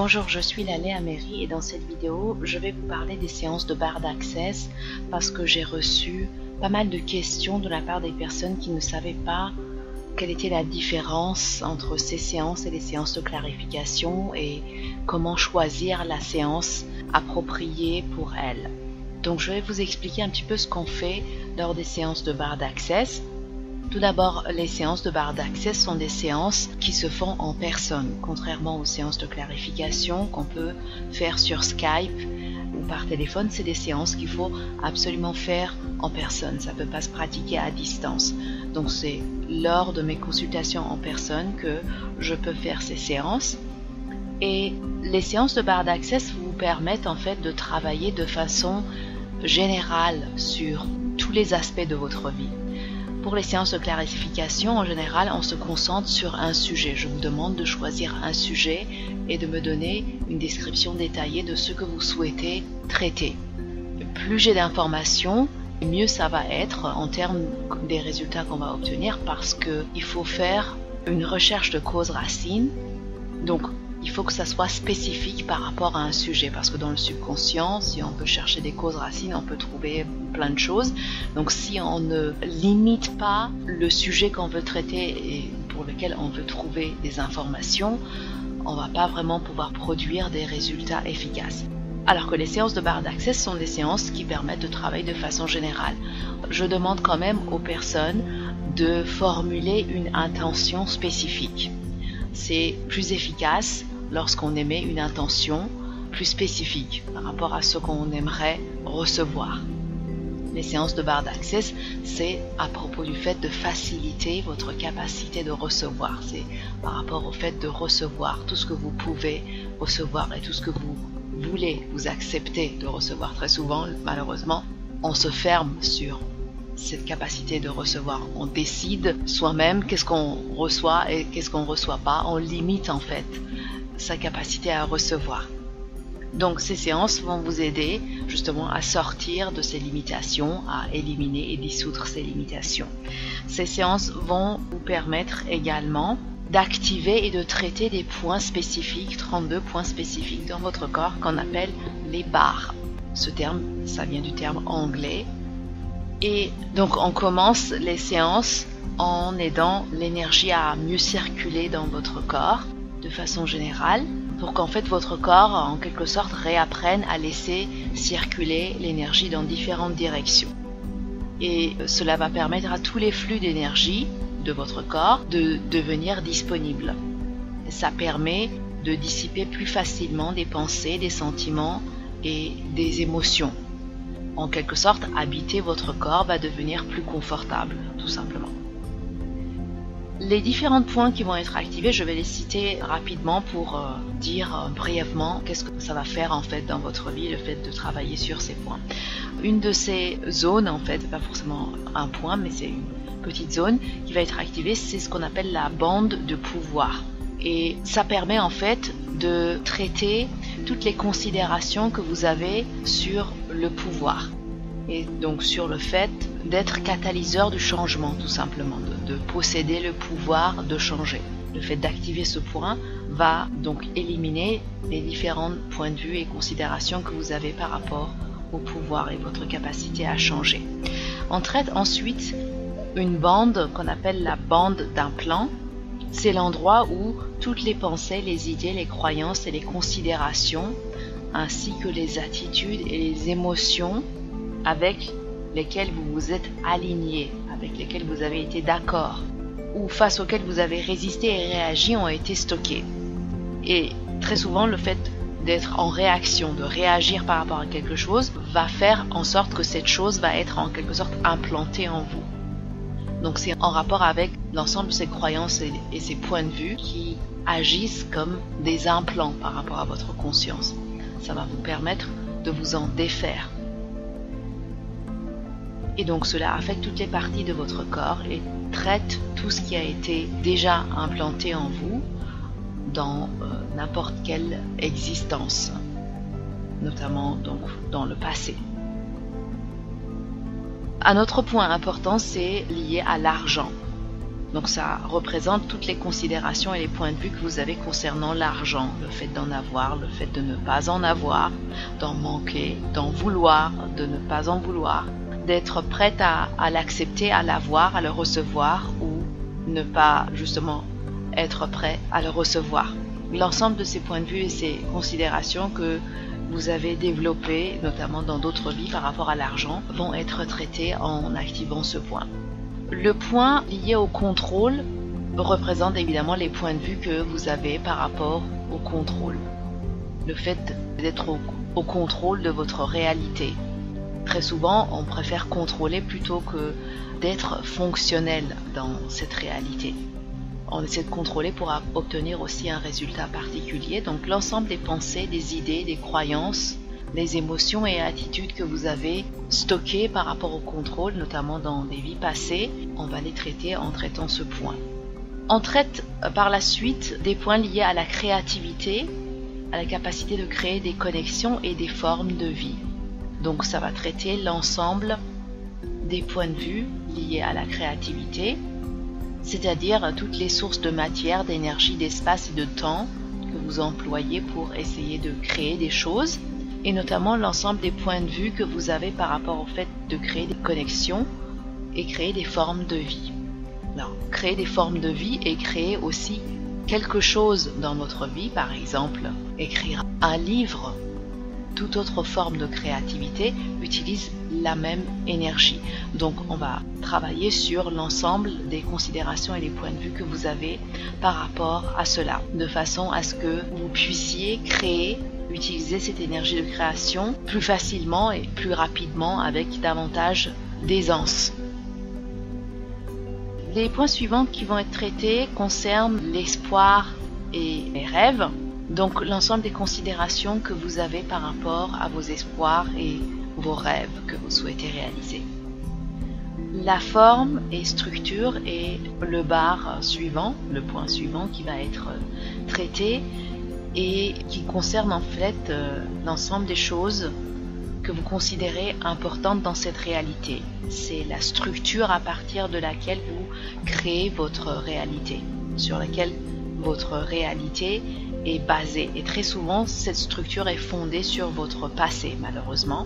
Bonjour, je suis Léa Méry et dans cette vidéo, je vais vous parler des séances de barre d'Access parce que j'ai reçu pas mal de questions de la part des personnes qui ne savaient pas quelle était la différence entre ces séances et les séances de clarification et comment choisir la séance appropriée pour elles. Donc je vais vous expliquer un petit peu ce qu'on fait lors des séances de barre d'Access. Tout d'abord, les séances de barre d'Access sont des séances qui se font en personne, contrairement aux séances de clarification qu'on peut faire sur Skype ou par téléphone. C'est des séances qu'il faut absolument faire en personne, ça ne peut pas se pratiquer à distance. Donc c'est lors de mes consultations en personne que je peux faire ces séances. Et les séances de barre d'Access vous permettent en fait de travailler de façon générale sur tous les aspects de votre vie. Pour les séances de clarification, en général, on se concentre sur un sujet. Je vous demande de choisir un sujet et de me donner une description détaillée de ce que vous souhaitez traiter. Plus j'ai d'informations, mieux ça va être en termes des résultats qu'on va obtenir parce qu'il faut faire une recherche de cause racine. Donc, il faut que ça soit spécifique par rapport à un sujet parce que dans le subconscient, si on peut chercher des causes racines, on peut trouver plein de choses. Donc si on ne limite pas le sujet qu'on veut traiter et pour lequel on veut trouver des informations, on ne va pas vraiment pouvoir produire des résultats efficaces. Alors que les séances de barre d'Access sont des séances qui permettent de travailler de façon générale. Je demande quand même aux personnes de formuler une intention spécifique. C'est plus efficace lorsqu'on émet une intention plus spécifique par rapport à ce qu'on aimerait recevoir. Les séances de barre d'Access, c'est à propos du fait de faciliter votre capacité de recevoir. C'est par rapport au fait de recevoir tout ce que vous pouvez recevoir et tout ce que vous voulez, vous acceptez de recevoir. Très souvent, malheureusement, on se ferme sur cette capacité de recevoir. On décide soi-même qu'est-ce qu'on reçoit et qu'est-ce qu'on ne reçoit pas. On limite en fait sa capacité à recevoir. Donc ces séances vont vous aider justement à sortir de ces limitations, à éliminer et dissoudre ces limitations. Ces séances vont vous permettre également d'activer et de traiter des points spécifiques, 32 points spécifiques dans votre corps qu'on appelle les barres. Ce terme, ça vient du terme anglais. Et donc on commence les séances en aidant l'énergie à mieux circuler dans votre corps de façon générale pour qu'en fait votre corps en quelque sorte réapprenne à laisser circuler l'énergie dans différentes directions. Et cela va permettre à tous les flux d'énergie de votre corps de devenir disponibles. Et ça permet de dissiper plus facilement des pensées, des sentiments et des émotions. En quelque sorte, habiter votre corps va devenir plus confortable, tout simplement. Les différents points qui vont être activés, je vais les citer rapidement pour dire brièvement qu'est-ce que ça va faire en fait dans votre vie, le fait de travailler sur ces points. Une de ces zones, en fait, c'est pas forcément un point, mais c'est une petite zone qui va être activée, c'est ce qu'on appelle la bande de pouvoir. Et ça permet en fait de traiter toutes les considérations que vous avez sur le pouvoir. Et donc sur le fait d'être catalyseur du changement, tout simplement, de posséder le pouvoir de changer. Le fait d'activer ce point va donc éliminer les différents points de vue et considérations que vous avez par rapport au pouvoir et votre capacité à changer. On traite ensuite une bande qu'on appelle la bande d'implant. C'est l'endroit où toutes les pensées, les idées, les croyances et les considérations, ainsi que les attitudes et les émotions avec lesquelles vous vous êtes aligné, avec lesquelles vous avez été d'accord, ou face auxquelles vous avez résisté et réagi ont été stockées. Et très souvent, le fait d'être en réaction, de réagir par rapport à quelque chose, va faire en sorte que cette chose va être en quelque sorte implantée en vous. Donc c'est en rapport avec l'ensemble de ces croyances et ces points de vue qui agissent comme des implants par rapport à votre conscience. Ça va vous permettre de vous en défaire. Et donc cela affecte toutes les parties de votre corps et traite tout ce qui a été déjà implanté en vous dans n'importe quelle existence, notamment donc dans le passé. Un autre point important, c'est lié à l'argent. Donc ça représente toutes les considérations et les points de vue que vous avez concernant l'argent, le fait d'en avoir, le fait de ne pas en avoir, d'en manquer, d'en vouloir, de ne pas en vouloir, d'être prête à l'accepter, à l'avoir, à le recevoir ou ne pas justement être prêt à le recevoir. L'ensemble de ces points de vue et ces considérations que vous avez développées, notamment dans d'autres vies par rapport à l'argent, vont être traités en activant ce point. Le point lié au contrôle représente évidemment les points de vue que vous avez par rapport au contrôle. Le fait d'être au contrôle de votre réalité. Très souvent, on préfère contrôler plutôt que d'être fonctionnel dans cette réalité. On essaie de contrôler pour obtenir aussi un résultat particulier. Donc l'ensemble des pensées, des idées, des croyances, les émotions et attitudes que vous avez stockées par rapport au contrôle, notamment dans des vies passées, on va les traiter en traitant ce point. On traite par la suite des points liés à la créativité, à la capacité de créer des connexions et des formes de vie. Donc ça va traiter l'ensemble des points de vue liés à la créativité, c'est-à-dire toutes les sources de matière, d'énergie, d'espace et de temps que vous employez pour essayer de créer des choses, et notamment l'ensemble des points de vue que vous avez par rapport au fait de créer des connexions et créer des formes de vie. Alors, créer des formes de vie et créer aussi quelque chose dans votre vie, par exemple, écrire un livre, toute autre forme de créativité utilise la même énergie. Donc on va travailler sur l'ensemble des considérations et les points de vue que vous avez par rapport à cela, de façon à ce que vous puissiez créer, utiliser cette énergie de création plus facilement et plus rapidement avec davantage d'aisance. Les points suivants qui vont être traités concernent l'espoir et les rêves. Donc l'ensemble des considérations que vous avez par rapport à vos espoirs et vos rêves que vous souhaitez réaliser. La forme et structure est le bar suivant, le point suivant qui va être traité et qui concerne en fait l'ensemble des choses que vous considérez importantes dans cette réalité. C'est la structure à partir de laquelle vous créez votre réalité, sur laquelle votre réalité est basée. Et très souvent, cette structure est fondée sur votre passé, malheureusement.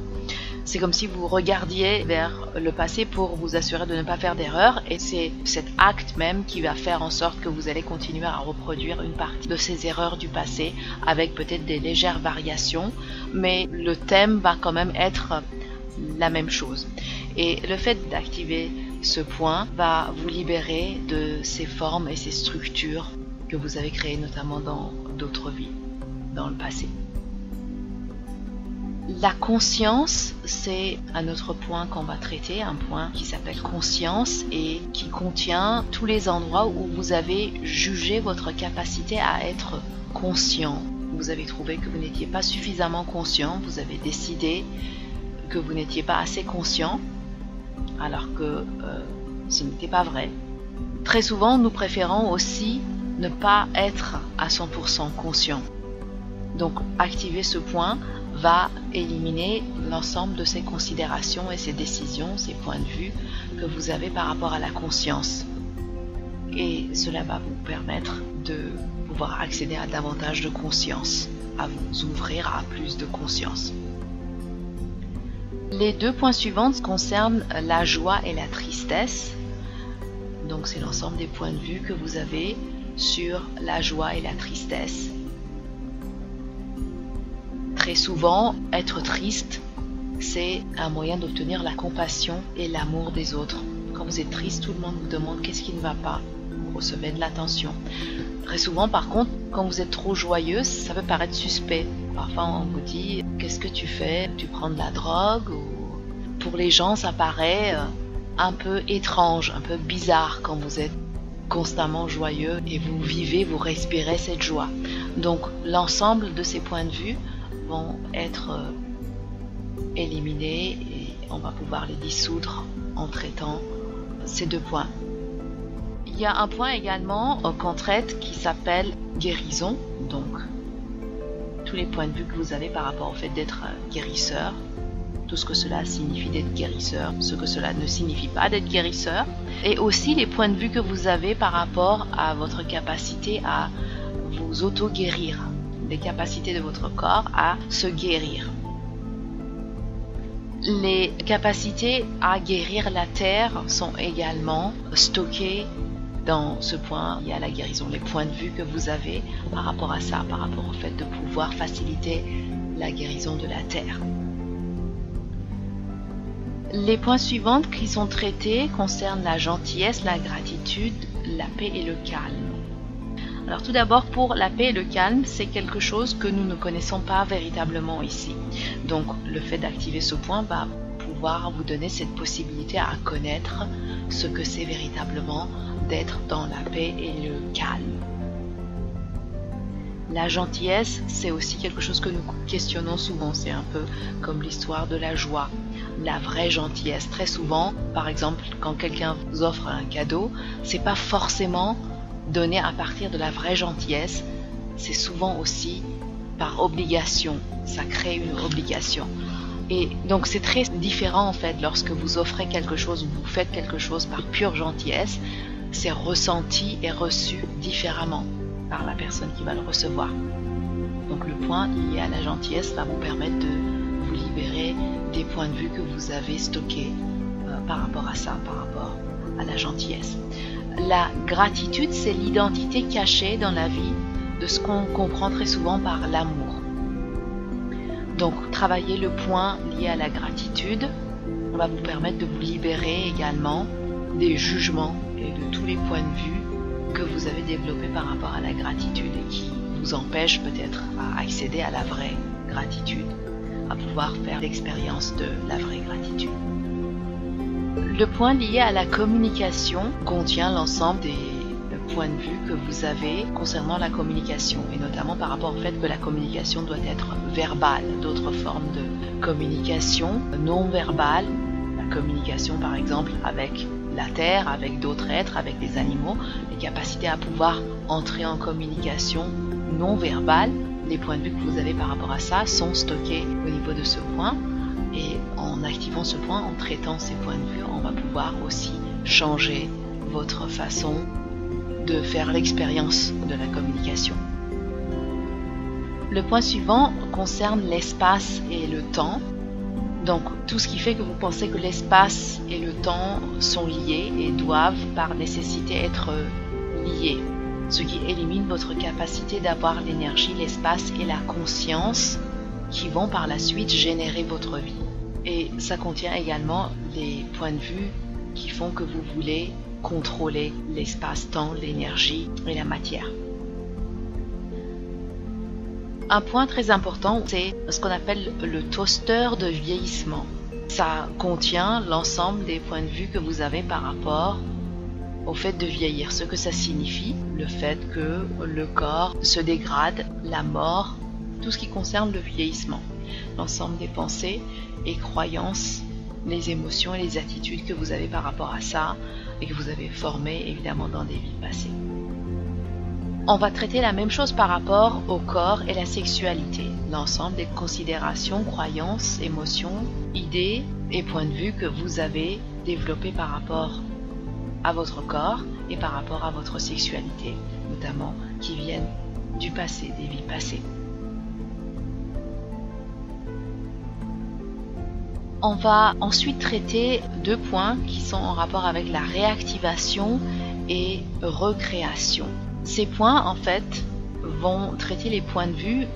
C'est comme si vous regardiez vers le passé pour vous assurer de ne pas faire d'erreur, et c'est cet acte même qui va faire en sorte que vous allez continuer à reproduire une partie de ces erreurs du passé avec peut-être des légères variations, mais le thème va quand même être la même chose. Et le fait d'activer ce point va vous libérer de ces formes et ces structures que vous avez créées notamment dans d'autres vies, dans le passé. La conscience, c'est un autre point qu'on va traiter, un point qui s'appelle conscience et qui contient tous les endroits où vous avez jugé votre capacité à être conscient. Vous avez trouvé que vous n'étiez pas suffisamment conscient, vous avez décidé que vous n'étiez pas assez conscient, alors que ce n'était pas vrai. Très souvent, nous préférons aussi ne pas être à 100% conscient. Donc, activer ce point va éliminer l'ensemble de ces considérations et ces décisions, ces points de vue que vous avez par rapport à la conscience. Et cela va vous permettre de pouvoir accéder à davantage de conscience, à vous ouvrir à plus de conscience. Les deux points suivants concernent la joie et la tristesse. Donc c'est l'ensemble des points de vue que vous avez sur la joie et la tristesse. Très souvent, être triste, c'est un moyen d'obtenir la compassion et l'amour des autres. Quand vous êtes triste, tout le monde vous demande qu'est-ce qui ne va pas. Vous recevez de l'attention. Très souvent, par contre, quand vous êtes trop joyeuse, ça peut paraître suspect. Parfois, on vous dit « Qu'est-ce que tu fais? Tu prends de la drogue ?» ou pour les gens, ça paraît un peu étrange, un peu bizarre quand vous êtes constamment joyeux et vous vivez, vous respirez cette joie. Donc, l'ensemble de ces points de vue vont être éliminés et on va pouvoir les dissoudre en traitant ces deux points. Il y a un point également qu'on traite qui s'appelle guérison, donc tous les points de vue que vous avez par rapport au fait d'être guérisseur, tout ce que cela signifie d'être guérisseur, ce que cela ne signifie pas d'être guérisseur, et aussi les points de vue que vous avez par rapport à votre capacité à vous auto-guérir, les capacités de votre corps à se guérir. Les capacités à guérir la terre sont également stockées dans ce point lié à la guérison, les points de vue que vous avez par rapport à ça, par rapport au fait de pouvoir faciliter la guérison de la terre. Les points suivants qui sont traités concernent la gentillesse, la gratitude, la paix et le calme. Alors tout d'abord, pour la paix et le calme, c'est quelque chose que nous ne connaissons pas véritablement ici. Donc le fait d'activer ce point va pouvoir vous donner cette possibilité à connaître ce que c'est véritablement d'être dans la paix et le calme. La gentillesse, c'est aussi quelque chose que nous questionnons souvent. C'est un peu comme l'histoire de la joie. La vraie gentillesse, très souvent, par exemple, quand quelqu'un vous offre un cadeau, c'est pas forcément donné à partir de la vraie gentillesse, c'est souvent aussi par obligation, ça crée une obligation. Et donc c'est très différent en fait lorsque vous offrez quelque chose ou vous faites quelque chose par pure gentillesse, c'est ressenti et reçu différemment par la personne qui va le recevoir. Donc le point lié à la gentillesse va vous permettre de vous libérer des points de vue que vous avez stockés par rapport à ça, par rapport à la gentillesse. La gratitude, c'est l'identité cachée dans la vie de ce qu'on comprend très souvent par l'amour. Donc, travailler le point lié à la gratitude va vous permettre de vous libérer également des jugements et de tous les points de vue que vous avez développés par rapport à la gratitude et qui vous empêchent peut-être à accéder à la vraie gratitude, à pouvoir faire l'expérience de la vraie gratitude. Le point lié à la communication contient l'ensemble des points de vue que vous avez concernant la communication et notamment par rapport au fait que la communication doit être verbale, d'autres formes de communication non verbale, la communication par exemple avec la terre, avec d'autres êtres, avec des animaux, les capacités à pouvoir entrer en communication non verbale, les points de vue que vous avez par rapport à ça sont stockés au niveau de ce point. Et en activant ce point, en traitant ces points de vue, on va pouvoir aussi changer votre façon de faire l'expérience de la communication. Le point suivant concerne l'espace et le temps. Donc tout ce qui fait que vous pensez que l'espace et le temps sont liés et doivent par nécessité être liés. Ce qui élimine votre capacité d'avoir l'énergie, l'espace et la conscience qui vont par la suite générer votre vie. Et ça contient également les points de vue qui font que vous voulez contrôler l'espace-temps, l'énergie et la matière. Un point très important, c'est ce qu'on appelle le toaster de vieillissement. Ça contient l'ensemble des points de vue que vous avez par rapport au fait de vieillir, ce que ça signifie, le fait que le corps se dégrade, la mort, tout ce qui concerne le vieillissement, l'ensemble des pensées et croyances, les émotions et les attitudes que vous avez par rapport à ça et que vous avez formées évidemment dans des vies passées. On va traiter la même chose par rapport au corps et la sexualité, l'ensemble des considérations, croyances, émotions, idées et points de vue que vous avez développés par rapport à votre corps et par rapport à votre sexualité, notamment qui viennent du passé, des vies passées. On va ensuite traiter deux points qui sont en rapport avec la réactivation et recréation. Ces points, en fait, vont traiter les points de vue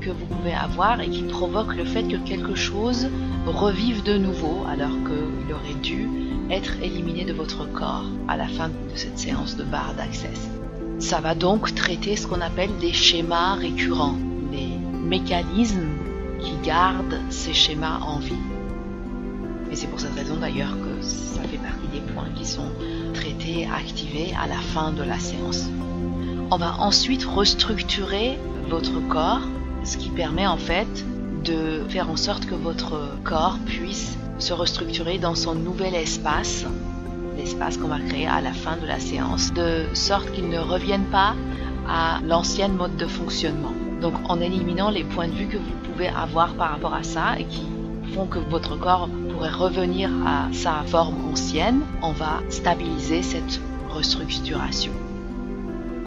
que vous pouvez avoir et qui provoquent le fait que quelque chose revive de nouveau alors qu'il aurait dû être éliminé de votre corps à la fin de cette séance de barre d'Access. Ça va donc traiter ce qu'on appelle des schémas récurrents, les mécanismes qui gardent ces schémas en vie. Et c'est pour cette raison d'ailleurs que ça fait partie des points qui sont traités, activés à la fin de la séance. On va ensuite restructurer votre corps, ce qui permet en fait de faire en sorte que votre corps puisse se restructurer dans son nouvel espace, l'espace qu'on va créer à la fin de la séance, de sorte qu'il ne revienne pas à l'ancienne mode de fonctionnement. Donc en éliminant les points de vue que vous pouvez avoir par rapport à ça et qui font que votre corps pourrait revenir à sa forme ancienne. On va stabiliser cette restructuration.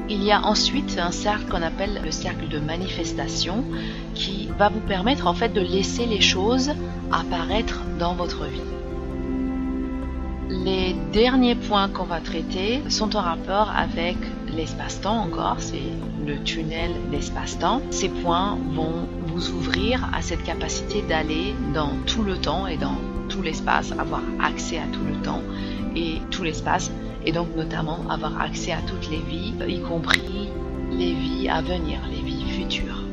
Il y a ensuite un cercle qu'on appelle le cercle de manifestation qui va vous permettre en fait de laisser les choses apparaître dans votre vie. Les derniers points qu'on va traiter sont en rapport avec l'espace-temps encore, c'est le tunnel d'espace-temps. Ces points vont vous ouvrir à cette capacité d'aller dans tout le temps et dans tout l'espace, avoir accès à tout le temps et tout l'espace, et donc notamment avoir accès à toutes les vies, y compris les vies à venir, les vies futures.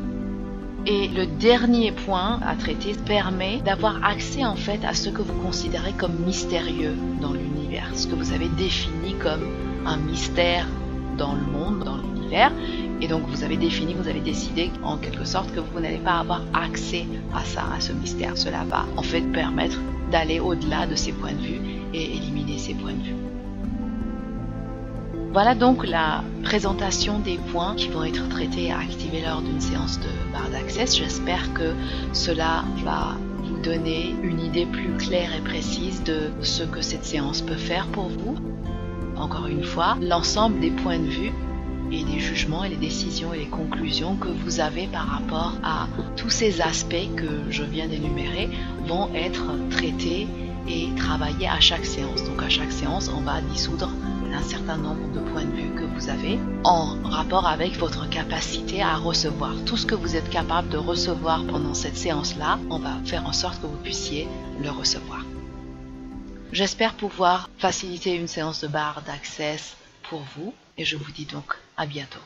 Et le dernier point à traiter permet d'avoir accès en fait à ce que vous considérez comme mystérieux dans l'univers, ce que vous avez défini comme un mystère dans le monde, dans l'univers. Et donc vous avez décidé en quelque sorte que vous n'allez pas avoir accès à ça, à ce mystère. Cela va en fait permettre d'aller au-delà de ces points de vue et éliminer ces points de vue. Voilà donc la présentation des points qui vont être traités et activés lors d'une séance de Bard Access. J'espère que cela va vous donner une idée plus claire et précise de ce que cette séance peut faire pour vous. Encore une fois, l'ensemble des points de vue et les jugements et les décisions et les conclusions que vous avez par rapport à tous ces aspects que je viens d'énumérer vont être traités et travaillés à chaque séance. Donc à chaque séance, on va dissoudre un certain nombre de points de vue que vous avez en rapport avec votre capacité à recevoir. Tout ce que vous êtes capable de recevoir pendant cette séance-là, on va faire en sorte que vous puissiez le recevoir. J'espère pouvoir faciliter une séance de Bard Access pour vous et je vous dis donc à bientôt.